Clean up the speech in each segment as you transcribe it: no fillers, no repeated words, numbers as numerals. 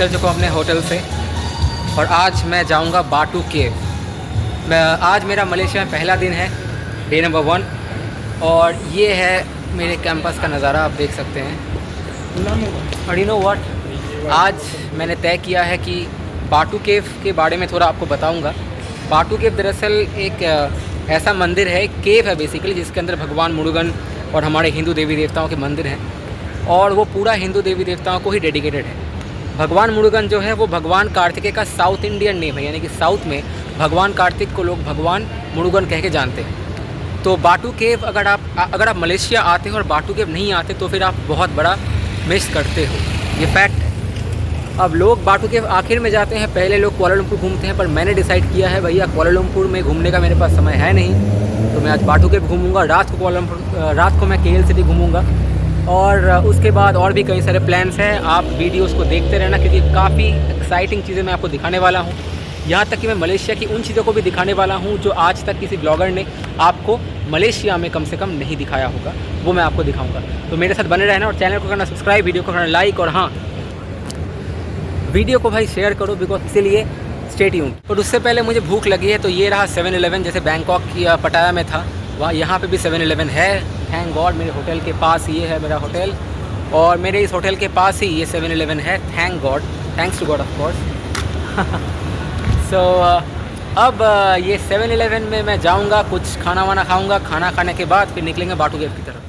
निकल चुका हूँ अपने होटल से और आज मैं जाऊँगा बाटू केव। आज मेरा मलेशिया में पहला दिन है, डे नंबर 1, और ये है मेरे कैंपस का नज़ारा, आप देख सकते हैं। और यू नो व्हाट, आज मैंने तय किया है कि बाटू केव के बारे में थोड़ा आपको बताऊंगा। बाटू केव दरअसल एक ऐसा मंदिर है, एक केव है बेसिकली, जिसके अंदर भगवान मुरुगन और हमारे हिंदू देवी देवताओं के मंदिर हैं, और वो पूरा हिंदू देवी देवताओं को ही डेडिकेटेड है। भगवान मुरुगन जो है वो भगवान कार्तिकेय का साउथ इंडियन नेम है, यानी कि साउथ में भगवान कार्तिक को लोग भगवान मुरुगन कह के जानते हैं। तो बाटू केव अगर आप मलेशिया आते हो और बाटू केव नहीं आते तो फिर आप बहुत बड़ा मिस करते हो, ये फैक्ट है। अब लोग बाटू केव आखिर में जाते हैं, पहले लोग कुआलालंपुर घूमते हैं, पर मैंने डिसाइड किया है भैया कुआलालंपुर में घूमने का मेरे पास समय है नहीं, तो मैं आज बाटू केव घूमूंगा। रात को मैं KL सिटी घूमूंगा, और उसके बाद और भी कई सारे प्लान्स हैं। आप वीडियोस को देखते रहना, क्योंकि काफ़ी एक्साइटिंग चीज़ें मैं आपको दिखाने वाला हूँ। यहाँ तक कि मैं मलेशिया की उन चीज़ों को भी दिखाने वाला हूँ जो आज तक किसी ब्लॉगर ने आपको मलेशिया में कम से कम नहीं दिखाया होगा, वो मैं आपको दिखाऊंगा। तो मेरे साथ बने रहना और चैनल को करना सब्सक्राइब, वीडियो को करना लाइक, और हाँ, वीडियो को भाई शेयर करो, बिकॉज इसीलिए स्टे ट्यून्ड। और उससे पहले मुझे भूख लगी है, तो ये रहा 7-Eleven, जैसे बैंकॉक की पटाया में था वहाँ, यहाँ पे भी 7-Eleven है। थैंक गॉड, मेरे होटल के पास ये है मेरा होटल, और मेरे इस होटल के पास ही ये 7-Eleven है। Thank God, thanks to God of course. So अब ये 7-Eleven में मैं जाऊँगा, कुछ खाना वाना खाऊँगा, खाना खाने के बाद फिर निकलेंगे बाटू केव की तरफ।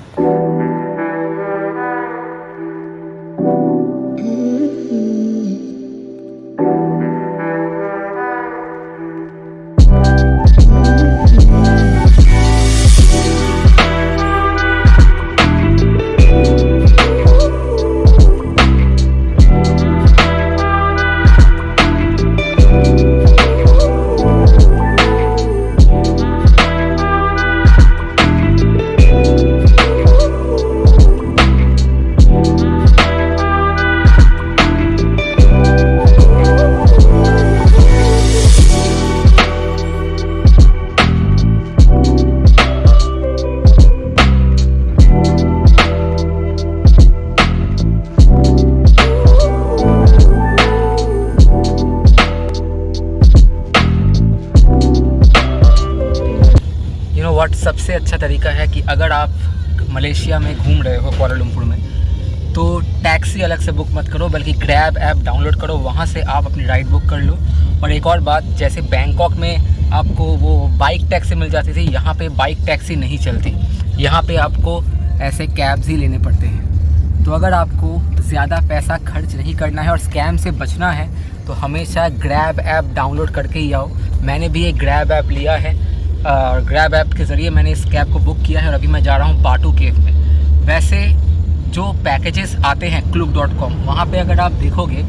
सबसे अच्छा तरीका है कि अगर आप मलेशिया में घूम रहे हो कुआलालंपुर में, तो टैक्सी अलग से बुक मत करो, बल्कि ग्रैब ऐप डाउनलोड करो, वहाँ से आप अपनी राइड बुक कर लो। और एक और बात, जैसे बैंकॉक में आपको वो बाइक टैक्सी मिल जाती थी, यहाँ पे बाइक टैक्सी नहीं चलती, यहाँ पे आपको ऐसे कैब्स ही लेने पड़ते हैं। तो अगर आपको ज़्यादा पैसा खर्च नहीं करना है और स्कैम से बचना है, तो हमेशा ग्रैब ऐप डाउनलोड करके ही आओ। मैंने भी एक ग्रैब ऐप लिया है, और ग्रैब ऐप के ज़रिए मैंने इस कैब को बुक किया है, और अभी मैं जा रहा हूँ बाटू केव में। वैसे जो पैकेजेस आते हैं Klook.com, वहाँ पे अगर आप देखोगे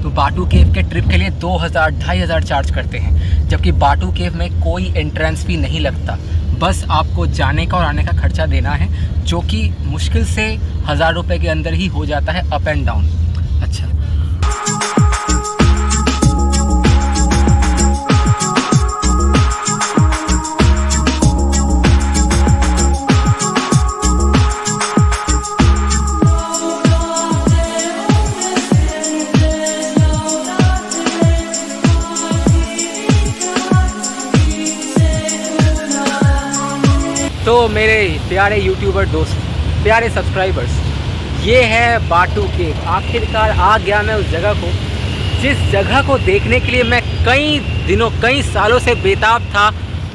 तो बाटू केव के ट्रिप के लिए 2000-2500 चार्ज करते हैं, जबकि बाटू केव में कोई एंट्रेंस फी नहीं लगता, बस आपको जाने का और आने का खर्चा देना है, जो कि मुश्किल से 1000 रुपये के अंदर ही हो जाता है, अप एंड डाउन। अच्छा, तो मेरे प्यारे यूट्यूबर दोस्त, प्यारे सब्सक्राइबर्स, ये है बाटू केव। आखिरकार आ गया मैं उस जगह को, जिस जगह को देखने के लिए मैं कई सालों से बेताब था,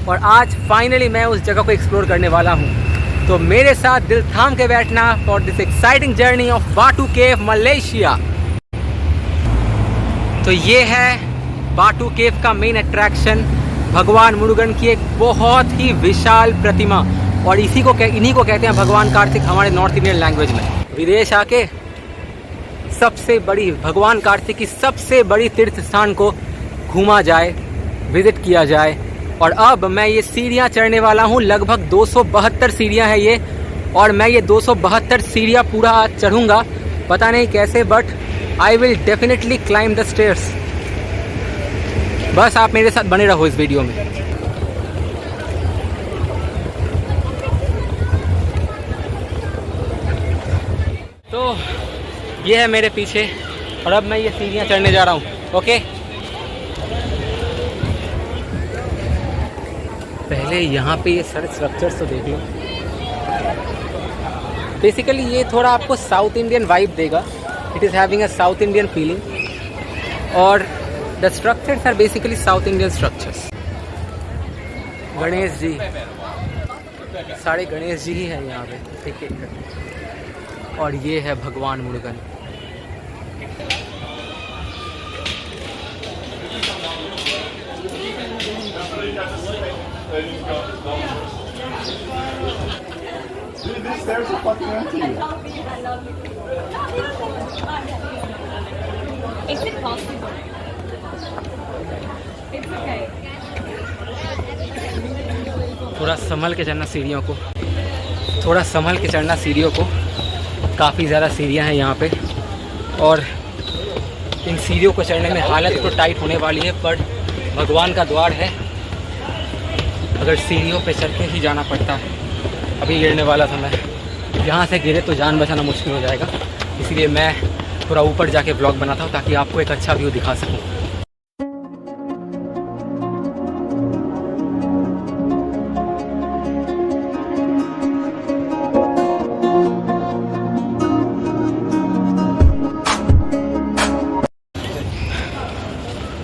और आज फाइनली मैं उस जगह को एक्सप्लोर करने वाला हूँ। तो मेरे साथ दिल थाम के बैठना for this exciting journey of बाटू केव मलेशिया। तो ये है बाटू केव का मेन अट्रैक्शन, भगवान मुरुगन की एक बहुत ही विशाल प्रतिमा, और इन्हीं को कहते हैं भगवान कार्तिक हमारे नॉर्थ इंडियन लैंग्वेज में। विदेश आके सबसे बड़ी भगवान कार्तिक की सबसे बड़ी तीर्थ स्थान को घूमा जाए, विजिट किया जाए। और अब मैं ये सीढ़ियाँ चढ़ने वाला हूँ, लगभग 272 सीढ़ियाँ हैं ये, और मैं ये 272 सीढ़ियाँ पूरा चढ़ूँगा, पता नहीं कैसे, but I will definitely climb the stairs. बस आप मेरे साथ बने रहो इस वीडियो में। तो ये है मेरे पीछे और अब मैं ये सीढ़ियाँ चढ़ने जा रहा हूँ। ओके, पहले यहाँ पे ये सारे स्ट्रक्चर्स तो देख लो। बेसिकली ये थोड़ा आपको साउथ इंडियन वाइब देगा। It is having a South Indian feeling और the structures are basically South Indian structures. Ganesh ji, सारे गणेश जी ही हैं यहाँ पे, ठीक है। और ये है भगवान Murugan. These stairs are fucking empty. Is it possible? It's okay. थोड़ा संभल के चढ़ना सीढ़ियों को, थोड़ा संभल के चढ़ना सीढ़ियों को। काफ़ी ज़्यादा सीढ़ियाँ हैं यहाँ पे और इन सीढ़ियों को चढ़ने में हालत तो टाइट होने वाली है, पर भगवान का द्वार है। अगर सीढ़ियों पे चढ़ के ही जाना पड़ता है। अभी गिरने वाला था मैं, यहाँ से गिरे तो जान बचाना मुश्किल हो जाएगा, इसीलिए मैं थोड़ा ऊपर जाके ब्लॉग बनाता हूँ ताकि आपको एक अच्छा व्यू दिखा सकूँ।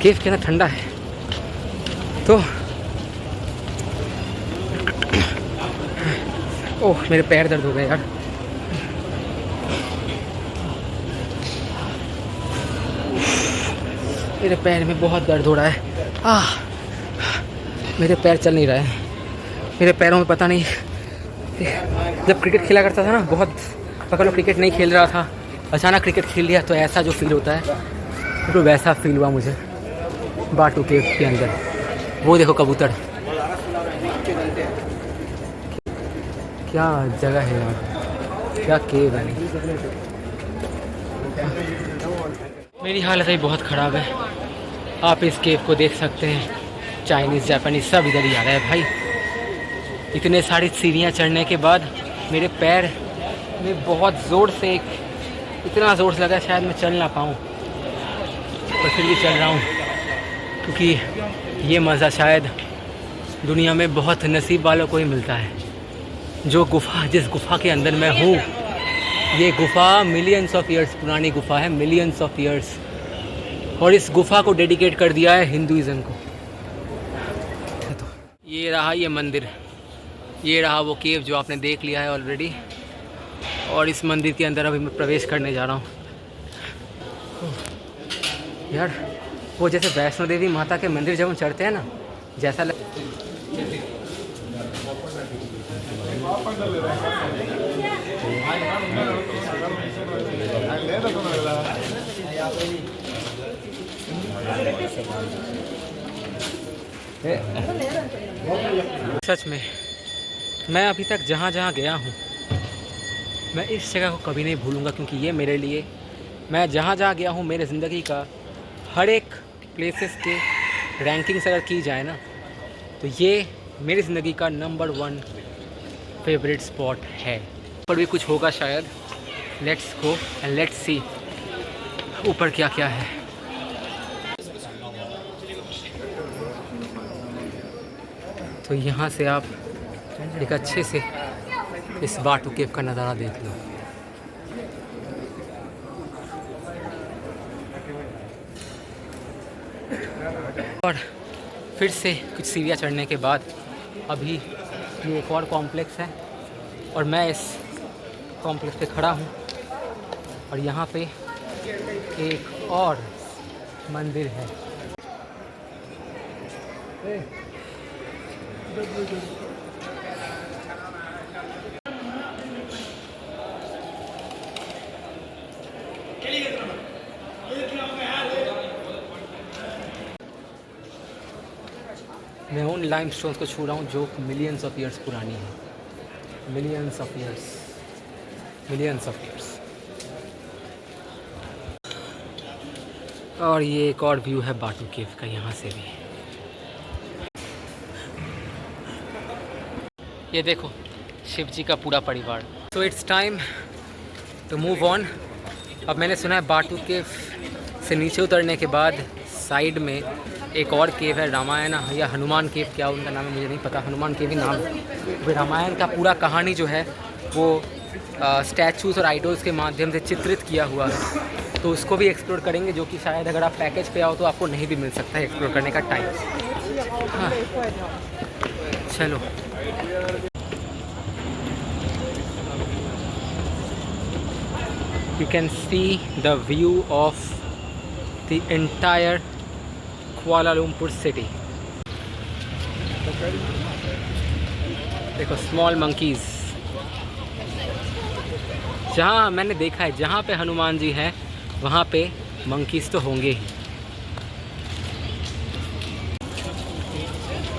केव कितना ठंडा है तो ओह, मेरे पैर दर्द हो गए यार। मेरे पैर में बहुत दर्द हो रहा है। मेरे पैर चल नहीं रहे हैं। मेरे पैरों में पता नहीं, जब क्रिकेट खेला करता था ना, बहुत पकड़ लो क्रिकेट नहीं खेल रहा था, अचानक क्रिकेट खेल लिया तो ऐसा जो फील होता है तो वैसा फील हुआ मुझे बाटू केव के अंदर। वो देखो कबूतर, क्या जगह है यार, क्या केव है। मेरी हालत अभी बहुत ख़राब है। आप इस केव को देख सकते हैं, चाइनीज़ जापानीज़ सब इधर ही आ रहा है भाई। इतने सारी सीढ़ियाँ चढ़ने के बाद मेरे पैर में बहुत ज़ोर से, इतना ज़ोर से लगा शायद मैं चल ना पाऊँ, पर फिर भी चल रहा हूँ क्योंकि ये मज़ा शायद दुनिया में बहुत नसीब वालों को ही मिलता है। जो गुफ़ा, जिस गुफ़ा के अंदर मैं हूँ, ये गुफ़ा मिलियंस ऑफ ईयर्स पुरानी गुफ़ा है, मिलियंस ऑफ ईयर्स। और इस गुफ़ा को डेडिकेट कर दिया है हिंदुइज़्म को। तो ये रहा ये मंदिर, ये रहा वो केव जो आपने देख लिया है ऑलरेडी। और इस मंदिर के अंदर अभी मैं प्रवेश करने जा रहा हूँ। यार वो जैसे वैष्णो देवी माता के मंदिर जब हम चढ़ते हैं ना, जैसा सच में मैं अभी तक जहाँ जहाँ गया हूँ, मैं इस जगह को कभी नहीं भूलूँगा, क्योंकि ये मेरे लिए, मैं जहाँ जहाँ गया हूँ, मेरे ज़िंदगी का हर एक प्लेसेस के रैंकिंग्स अगर की जाए ना, तो ये मेरी ज़िंदगी का नंबर 1 फेवरेट स्पॉट है। ऊपर भी कुछ होगा शायद। Let's go and let's see ऊपर क्या क्या है। तो यहाँ से आप एक अच्छे से इस बाटू केव का नज़ारा देख लो। और फिर से कुछ सीढ़ियाँ चढ़ने के बाद अभी ये एक और कॉम्प्लेक्स है और मैं इस कॉम्प्लेक्स पे खड़ा हूँ और यहाँ पे एक और मंदिर है। मैं उन लाइमस्टोन्स को छू रहा हूँ जो मिलियंस ऑफ ईयर्स पुरानी है। Millions of years, millions of years. और ये एक और व्यू है बाटू केव का यहाँ से भी। ये देखो शिव जी का पूरा परिवार। So it's time to move on. अब मैंने सुना है बाटू केव से नीचे उतरने के बाद साइड में एक और केव है, रामायण या हनुमान केव, क्या उनका नाम है मुझे नहीं पता, हनुमान केव ही नाम है। रामायण का पूरा कहानी जो है वो स्टैचूज़ और आइडल्स के माध्यम से चित्रित किया हुआ है, तो उसको भी एक्सप्लोर करेंगे, जो कि शायद अगर आप पैकेज पे आओ तो आपको नहीं भी मिल सकता है एक्सप्लोर करने का टाइम। हाँ चलो। You can see the view of the entire Kuala Lumpur city. देखो स्मॉल मंकीज, जहाँ मैंने देखा है जहाँ पे हनुमान जी हैं वहाँ पे मंकीज तो होंगे ही।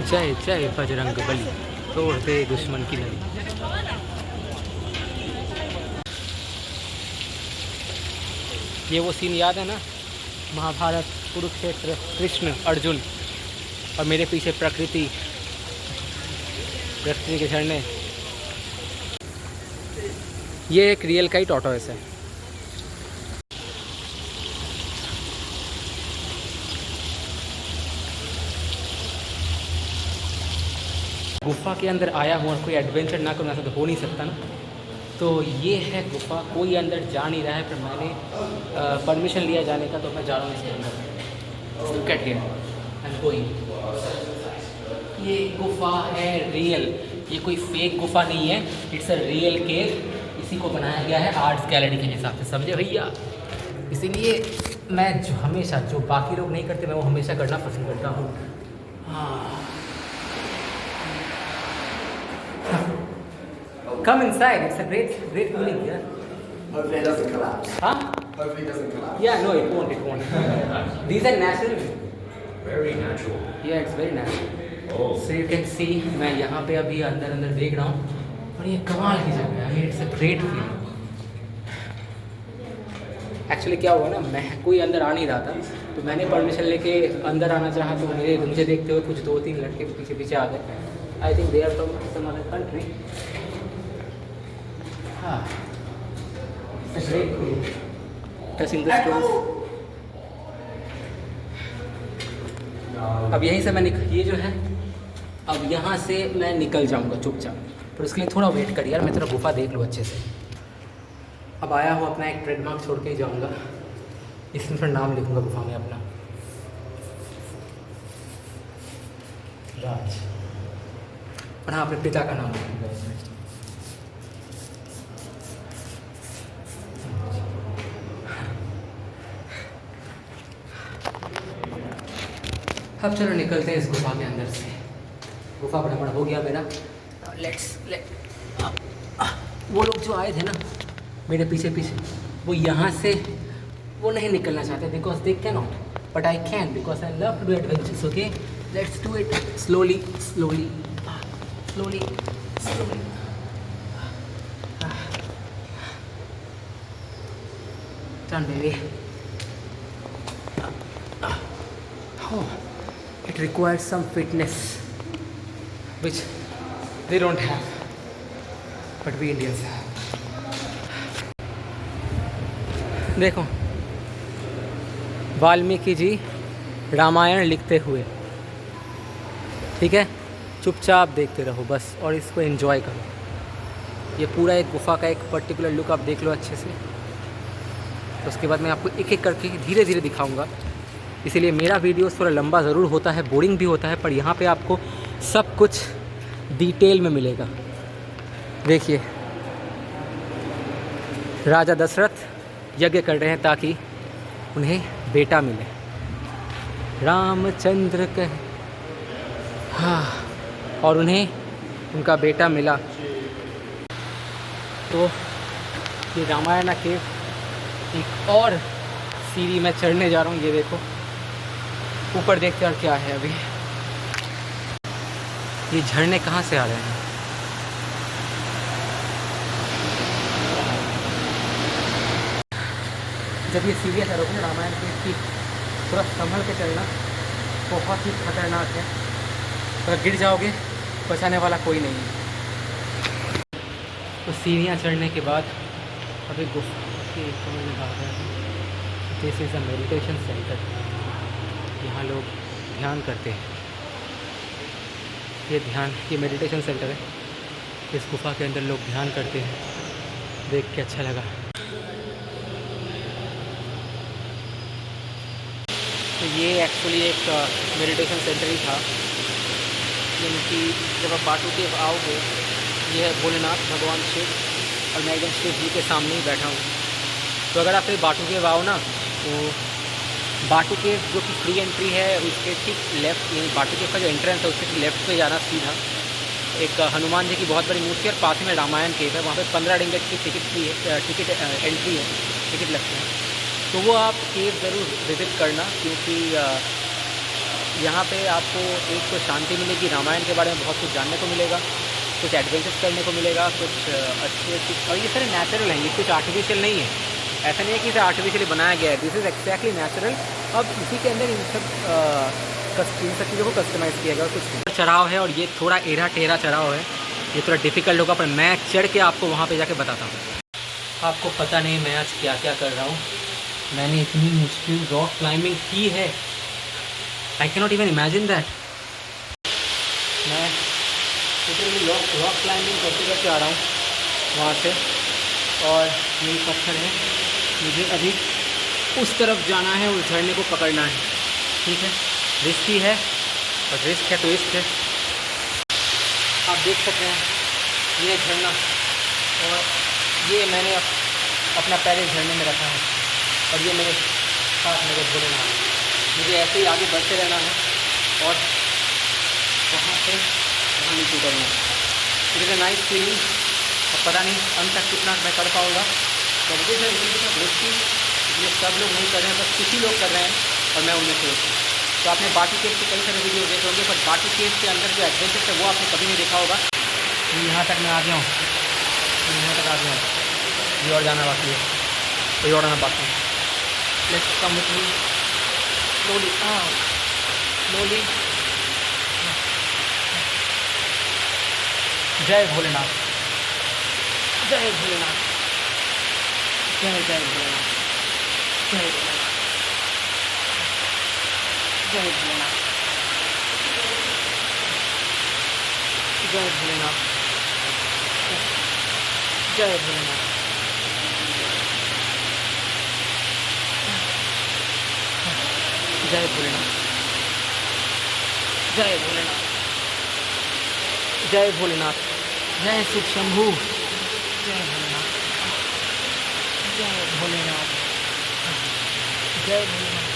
जय जय बजरंग बली, तोड़ दे दुश्मन की लड़ी। ये वो सीन याद है ना, महाभारत, कुरुक्षेत्र, कृष्ण अर्जुन, और मेरे पीछे प्रकृति के झरने। ये एक रियल का ही टॉर्टोइस है। गुफा के अंदर आया हूँ और कोई एडवेंचर ना करूँ ऐसा तो हो नहीं सकता ना। तो ये है गुफा, कोई अंदर जा नहीं रहा है, पर मैंने परमिशन लिया जाने का, तो मैं जा रहा हूँ इसके अंदर। Look at here, I'm going। ये गुफा है रियल, ये कोई फेक गुफा नहीं है, इट्स अ रियल केव। इसी को बनाया गया है आर्ट्स गैलरी के हिसाब से, समझे भैया। इसीलिए मैं जो हमेशा, जो बाकी लोग नहीं करते, मैं वो हमेशा करना पसंद करता हूँ। हाँ, come inside, it's a great feeling here. Hopefully it doesn't collapse. Huh? Hopefully it doesn't collapse. Yeah, no, it won't. These are natural. Very natural. Yeah, it's very natural. Oh. So you can see, मैं यहाँ पे अभी अंदर देख रहा हूँ, और ये कमाल की जगह है। I mean, it's a great feeling. Actually क्या हुआ ना, मैं कोई अंदर आ नहीं रहा था, तो मैंने परमिशन लेके अंदर आना चाहा, तो मुझे देखते हुए कुछ 2-3 लड़के पीछे आ गए। I think they are from some other country. हाँ, it's a great feeling. Touching the stones. अब यहीं से मैं ये जो है, अब यहाँ से मैं निकल जाऊँगा चुपचाप, पर उसके लिए थोड़ा वेट कर यार, मैं तेरा गुफा देख लूँ अच्छे से। अब आया हूँ, अपना एक ट्रेडमार्क छोड़ के ही जाऊँगा, इसमें फिर नाम लिखूँगा गुफा में अपना, राज, और हाँ अपने पिता का नाम लिखूँगा इसमें। अब चलो निकलते हैं इस गुफा के अंदर से। गुफा भ्रमण हो गया मेरा। वो लोग जो आए थे ना मेरे पीछे, वो यहाँ से वो नहीं निकलना चाहते, because they can not, but I can, because I love to do adventures. Okay, let's do it slowly slowly slowly slowly. Done, baby. Oh, it requires some fitness, which they don't have, but we Indians have. देखो, वाल्मीकि जी रामायण लिखते हुए, ठीक है, चुपचाप देखते रहो बस, और इसको एंजॉय करो। ये पूरा एक गुफा का एक पर्टिकुलर लुक आप देख लो अच्छे से, तो उसके बाद मैं आपको एक एक करके धीरे धीरे दिखाऊंगा। इसीलिए मेरा वीडियो थोड़ा लंबा ज़रूर होता है, बोरिंग भी होता है, पर यहाँ पे आपको सब कुछ डिटेल में मिलेगा। देखिए, राजा दशरथ यज्ञ कर रहे हैं ताकि उन्हें बेटा मिले। रामचंद्र कह, हाँ, और उन्हें उनका बेटा मिला। तो ये रामायण के एक और सीढ़ी मैं चढ़ने जा रहा हूँ। ये देखो ऊपर देखते और क्या है। अभी ये झरने कहाँ से आ रहे हैं? जब ये सीढ़ियाँ चढ़ोगे ना रामायण की, थोड़ा संभल के चलना, बहुत ही खतरनाक है। अगर गिर जाओगे बचाने वाला कोई नहीं है। तो सीढ़ियाँ चढ़ने के बाद अभी गुफा के this is a meditation centre. यहाँ लोग ध्यान करते हैं। ये मेडिटेशन सेंटर है। इस गुफ़ा के अंदर लोग ध्यान करते हैं। देख के अच्छा लगा। तो ये एक्चुअली एक मेडिटेशन सेंटर ही था, क्योंकि जब आप बाटू केव आओगे, ये है भोलेनाथ भगवान शिव, और मैं एकदम शिव जी के सामने ही बैठा हूँ। तो अगर आप फिर बाटू केव आओ ना, तो बाटू केव जो कि फ्री एंट्री है, उसके ठीक लेफ़्ट, यानी बाटू केव का जो एंट्रेंस है उसके ठीक लेफ़्ट पे जाना सीधा। एक हनुमान जी की बहुत बड़ी मूर्ति है, और पास में रामायण केव है। वहाँ पे 15 ringgit की टिकट एंट्री है, टिकट लगते हैं। तो वो आप केव ज़रूर विज़िट करना, क्योंकि यहाँ पे आपको एक तो शांति मिलेगी, रामायण के बारे में बहुत कुछ जानने को मिलेगा, कुछ एडवेंचर्स करने को मिलेगा, कुछ अच्छे, और ये सारे नेचुरल हैं, ये कुछ आर्टिफिशियल नहीं है। ऐसा नहीं है कि इसे आर्टिफिशियली बनाया गया है, दिस इज़ एक्जैक्टली नेचुरल। अब इसी के अंदर इन सब चीज़ों को कस्टमाइज़ किया गया। कुछ चढ़ाव है, और ये थोड़ा एरा टेढ़ा चढ़ाव है, ये थोड़ा डिफ़िकल्ट होगा, पर मैं चढ़ के आपको वहाँ पे जाके बताता हूँ। आपको पता नहीं मैं आज क्या क्या कर रहा हूँ। मैंने इतनी मुश्किल रॉक क्लाइंबिंग की है, I can not even imagine that. मैं लिटरली रॉक क्लाइंबिंग करते करते आ रहा हूँ वहाँ से, और यही पत्थर है, मुझे अभी उस तरफ जाना है, उस झरने को पकड़ना है। ठीक है, रिस्की है, और रिस्क है तो रिस्क है। आप देख सकते हैं ये झरना, और ये मैंने अपना पैर इस झरने में रखा है, और ये मेरे साथ मेरे भोलेनाथ। मुझे ऐसे ही आगे बढ़ते रहना है, और वहाँ से वहाँ नीचे करना है। It is a nice feeling. अब पता नहीं अंत तक कितना मैं कर पाऊँगा, तो मुझे सर इसी रिस्की, इसलिए सब लोग नहीं कर रहे हैं, बस कुछ ही लोग कर रहे हैं, और मैं उनमें से हूँ। तो आपने बाटू केव के कई सारे वीडियो देखे होंगे, पर बाटू केव के अंदर जो एडवेंचर है वो आपने कभी नहीं देखा होगा। यहाँ तक मैं आ गया हूँ, यहाँ तक आ गया हूँ, ये और जाना बाकी है, कोई और आना बाकी है। Let's come with me slowly, slowly. जय भोलेनाथ, जय भोलेनाथ, जय जय भोलेनाथ, जय भोलेनाथ, जय भोलेनाथ, जय भोलेनाथ, जय भोलेनाथ, जय भोलेनाथ, जय भोलेनाथ, जय भोलेनाथ, जय शिव शंभू, जय भोलेनाथ, जय भोलेनाथ, जय भोलेनाथ,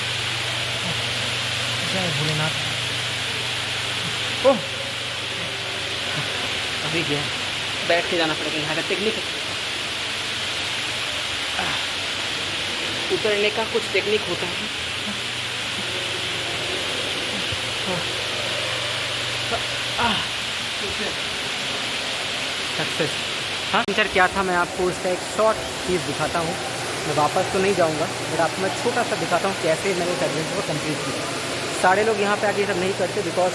जय भोलेनाथ। ओह, अभी गया, बैठ के जाना पड़ेगा। यहाँ का टेक्निक, उतरने का कुछ टेक्निक होता है। सक्सेस। हाँ सर, क्या था, मैं आपको उसका एक शॉर्ट चीज़ दिखाता हूँ। मैं वापस तो नहीं जाऊँगा, बट आपको मैं छोटा सा दिखाता हूँ कैसे मैंने इस एडवेंचर को कंप्लीट किया। सारे लोग यहाँ पे आके सब नहीं करते, बिकॉज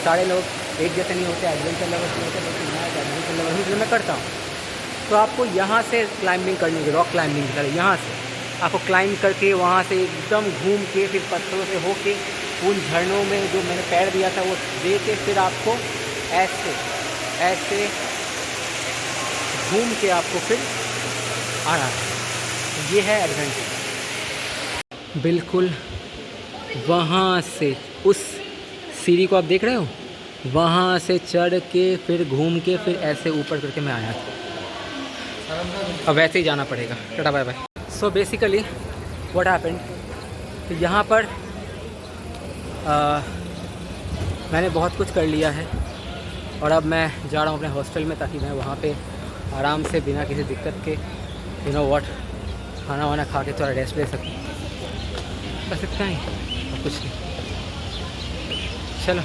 सारे लोग एक जैसे नहीं होते, एडवेंचर लेवल नहीं होते, लेकिन मैं एडवेंचर लेवल हूँ, इसलिए मैं करता हूँ। तो आपको यहाँ से क्लाइंबिंग करनी है, रॉक क्लाइंबिंग की तरह। यहाँ से आपको क्लाइंब करके वहाँ से एकदम घूम के, फिर पत्थरों से होके उन झरनों में जो मैंने पैर दिया था वो दे के, फिर आपको ऐसे ऐसे घूम के आपको फिर आना है। ये है एडवेंचर। बिल्कुल वहाँ से उस सीढ़ी को आप देख रहे हो, वहाँ से चढ़ के फिर घूम के फिर ऐसे ऊपर करके मैं आया। अब वैसे ही जाना पड़ेगा। Tata bye bye. So basically what happened, तो यहाँ पर मैंने बहुत कुछ कर लिया है, और अब मैं जा रहा हूँ अपने हॉस्टल में, ताकि मैं वहाँ पे आराम से बिना किसी दिक्कत के यू नो व्हाट खाना वाना खा के थोड़ा रेस्ट ले सकूँ। बस इतना ही, और कुछ नहीं। चलो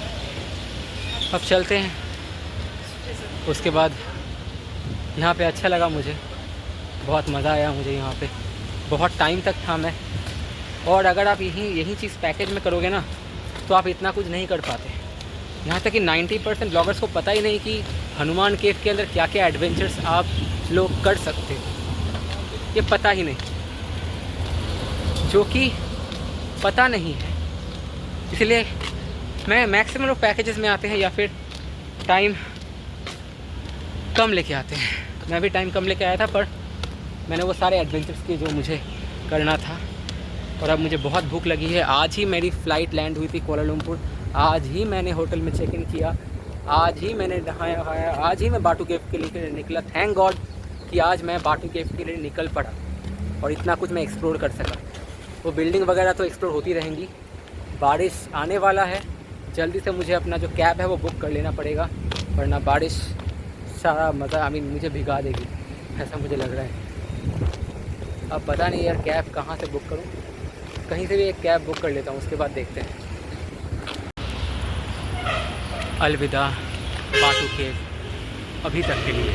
अब चलते हैं। उसके बाद यहाँ पे अच्छा लगा मुझे, बहुत मज़ा आया मुझे यहाँ पे। बहुत टाइम तक था मैं, और अगर आप यही चीज़ पैकेज में करोगे ना, तो आप इतना कुछ नहीं कर पाते। यहाँ तक कि 90% ब्लॉगर्स को पता ही नहीं कि हनुमान केव के अंदर क्या क्या एडवेंचर्स आप लोग कर सकते हो, ये पता ही नहीं। जो कि पता नहीं है। इसलिए मैं मैक्सिमम लोग पैकेजेस में आते हैं या फिर टाइम कम लेके आते हैं। मैं भी टाइम कम लेके आया था, पर मैंने वो सारे एडवेंचर्स किए जो मुझे करना था। और अब मुझे बहुत भूख लगी है। आज ही मेरी फ़्लाइट लैंड हुई थी कोलालमपुर, आज ही मैंने होटल में चेक इन किया, आज ही मैंने नहाया खाया, आज ही मैं बाटू केव के लिए निकला। थैंक गॉड कि आज मैं बाटू केव के लिए निकल पड़ा और इतना कुछ मैं एक्सप्लोर कर सका। वो बिल्डिंग वगैरह तो एक्सप्लोर होती रहेंगी। बारिश आने वाला है, जल्दी से मुझे अपना जो कैब है वो बुक कर लेना पड़ेगा, वरना बारिश सारा मज़ा मुझे भिगा देगी, ऐसा मुझे लग रहा है। अब पता नहीं यार कैब कहाँ से बुक करूँ, कहीं से भी एक कैब बुक कर लेता हूँ, उसके बाद देखते हैं। अलविदा बाटू केव अभी तक के लिए।